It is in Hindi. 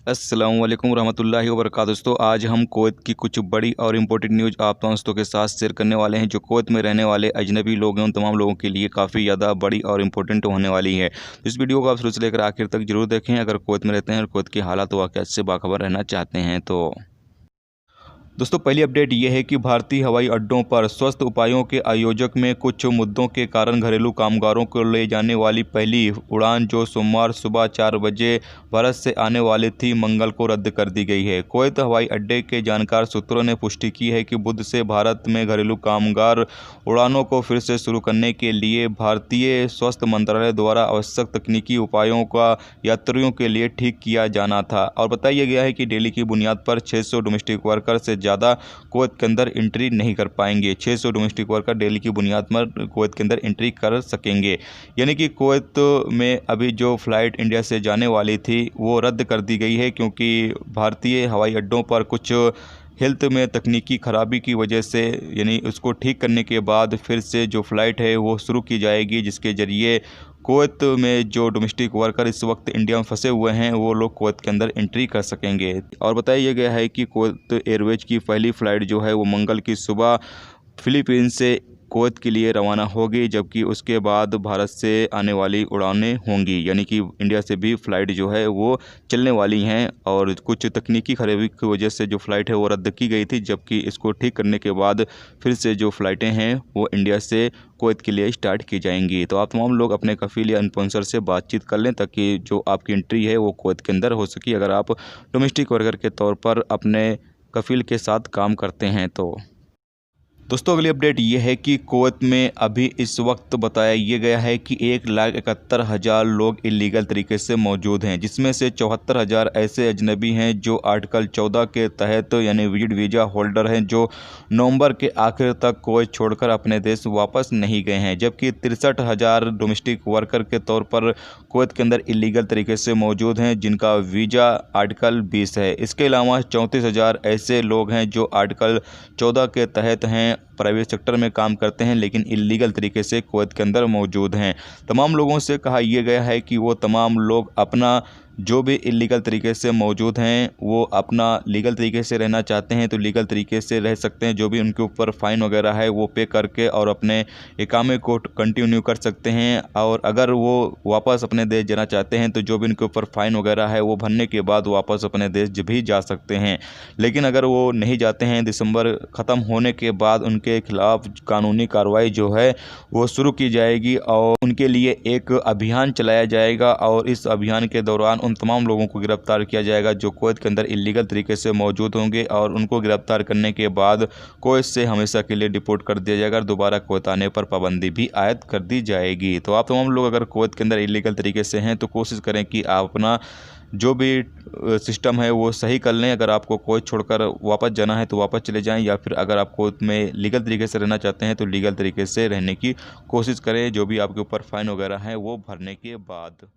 अस्सलाम वालेकुम रहमतुल्लाहि व बरकातहू। दोस्तों, आज हम कुवैत की कुछ बड़ी और इम्पोर्टेंट न्यूज़ आप दोस्तों के साथ शेयर करने वाले हैं। जो कुवैत में रहने वाले अजनबी लोग हैं उन तमाम लोगों के लिए काफ़ी ज़्यादा बड़ी और इम्पोर्टेंट होने वाली है। तो इस वीडियो को आप शुरू से लेकर आखिर तक जरूर देखें। अगर कुवैत में रहते हैं और कुवैत के हालात वाक़यात से बाखबर रहना चाहते हैं तो दोस्तों, पहली अपडेट ये है कि भारतीय हवाई अड्डों पर स्वस्थ उपायों के आयोजक में कुछ मुद्दों के कारण घरेलू कामगारों को ले जाने वाली पहली उड़ान जो सोमवार सुबह 4 बजे भारत से आने वाली थी, मंगल को रद्द कर दी गई है। कुवैत हवाई अड्डे के जानकार सूत्रों ने पुष्टि की है कि बुध से भारत में घरेलू कामगार उड़ानों को फिर से शुरू करने के लिए भारतीय स्वास्थ्य मंत्रालय द्वारा आवश्यक तकनीकी उपायों का यात्रियों के लिए ठीक किया जाना था। और बताया गया है कि डेली की बुनियाद पर 600 डोमेस्टिक वर्कर से ज़्यादा कुवैत के अंदर एंट्री नहीं कर पाएंगे। 600 डोमेस्टिक वर्कर डेली की बुनियाद पर कुवैत के अंदर एंट्री कर सकेंगे। यानी कि कुवैत में अभी जो फ़्लाइट इंडिया से जाने वाली थी वो रद्द कर दी गई है, क्योंकि भारतीय हवाई अड्डों पर कुछ हेल्थ में तकनीकी खराबी की वजह से, यानी उसको ठीक करने के बाद फिर से जो फ़्लाइट है वो शुरू की जाएगी, जिसके ज़रिए कुवैत में जो डोमेस्टिक वर्कर इस वक्त इंडिया में फंसे हुए हैं वो लोग कुवैत के अंदर एंट्री कर सकेंगे। और बताया गया है कि कुवैत एयरवेज की पहली फ़्लाइट जो है वो मंगल की सुबह फिलीपींस से कुवैत के लिए रवाना होगी, जबकि उसके बाद भारत से आने वाली उड़ानें होंगी। यानी कि इंडिया से भी फ़्लाइट जो है वो चलने वाली हैं, और कुछ तकनीकी खराबी की वजह से जो फ़्लाइट है वो रद्द की गई थी, जबकि इसको ठीक करने के बाद फिर से जो फ़्लाइटें हैं वो इंडिया से कुवैत के लिए स्टार्ट की जाएंगी। तो आप तमाम लोग अपने कफ़ील या स्पॉन्सर से बातचीत कर लें ताकि जो आपकी एंट्री है वो कुवैत के अंदर हो सके, अगर आप डोमेस्टिक वर्कर के तौर पर अपने कफ़ील के साथ काम करते हैं तो। दोस्तों, अगली अपडेट ये है कि कुवैत में अभी इस वक्त बताया ये गया है कि 1,71,000 लोग इलीगल तरीके से मौजूद हैं, जिसमें से 74,000 ऐसे अजनबी हैं जो आर्टिकल 14 के तहत यानी विजिट वीज़ा होल्डर हैं, जो नवंबर के आखिर तक कुवैत छोड़कर अपने देश वापस नहीं गए हैं। जबकि 63,000 डोमेस्टिक वर्कर के तौर पर कुवैत के अंदर इलीगल तरीके से मौजूद हैं, जिनका वीज़ा आर्टिकल 20 है। इसके अलावा 34,000 ऐसे लोग हैं जो आर्टिकल 14 के तहत हैं, प्राइवेट सेक्टर में काम करते हैं, लेकिन इलीगल तरीके से कुवैत के अंदर मौजूद हैं। तमाम लोगों से कहा यह गया है कि वो तमाम लोग अपना जो भी इलीगल तरीके से मौजूद हैं वो अपना लीगल तरीके से रहना चाहते हैं तो लीगल तरीके से रह सकते हैं। जो भी उनके ऊपर फ़ाइन वगैरह है वो पे करके और अपने इकामे को कंटिन्यू कर सकते हैं। और अगर वो वापस अपने देश जाना चाहते हैं तो जो भी उनके ऊपर फ़ाइन वगैरह है वो भरने के बाद वापस अपने देश भी जा सकते हैं। लेकिन अगर वो नहीं जाते हैं, दिसंबर ख़त्म होने के बाद उनके खिलाफ़ कानूनी कार्रवाई जो है वो शुरू की जाएगी और उनके लिए एक अभियान चलाया जाएगा। और इस अभियान के दौरान उन तमाम लोगों को गिरफ्तार किया जाएगा जो कुवैत के अंदर इलीगल तरीके से मौजूद होंगे, और उनको गिरफ्तार करने के बाद कुवैत से हमेशा के लिए डिपोर्ट कर दिया जाएगा। दोबारा कुवैत आने पर पाबंदी भी आयद कर दी जाएगी। तो आप तमाम लोग अगर कुवैत के अंदर इलीगल तरीके से हैं तो कोशिश करें कि आप अपना जो भी सिस्टम है वो सही कर लें। अगर आपको कुवैत छोड़कर वापस जाना है तो वापस चले जाएं, या फिर अगर आप कुवैत में लीगल तरीके से रहना चाहते हैं तो लीगल तरीके से रहने की कोशिश करें, जो भी आपके ऊपर फ़ाइन वगैरह है वो भरने के बाद।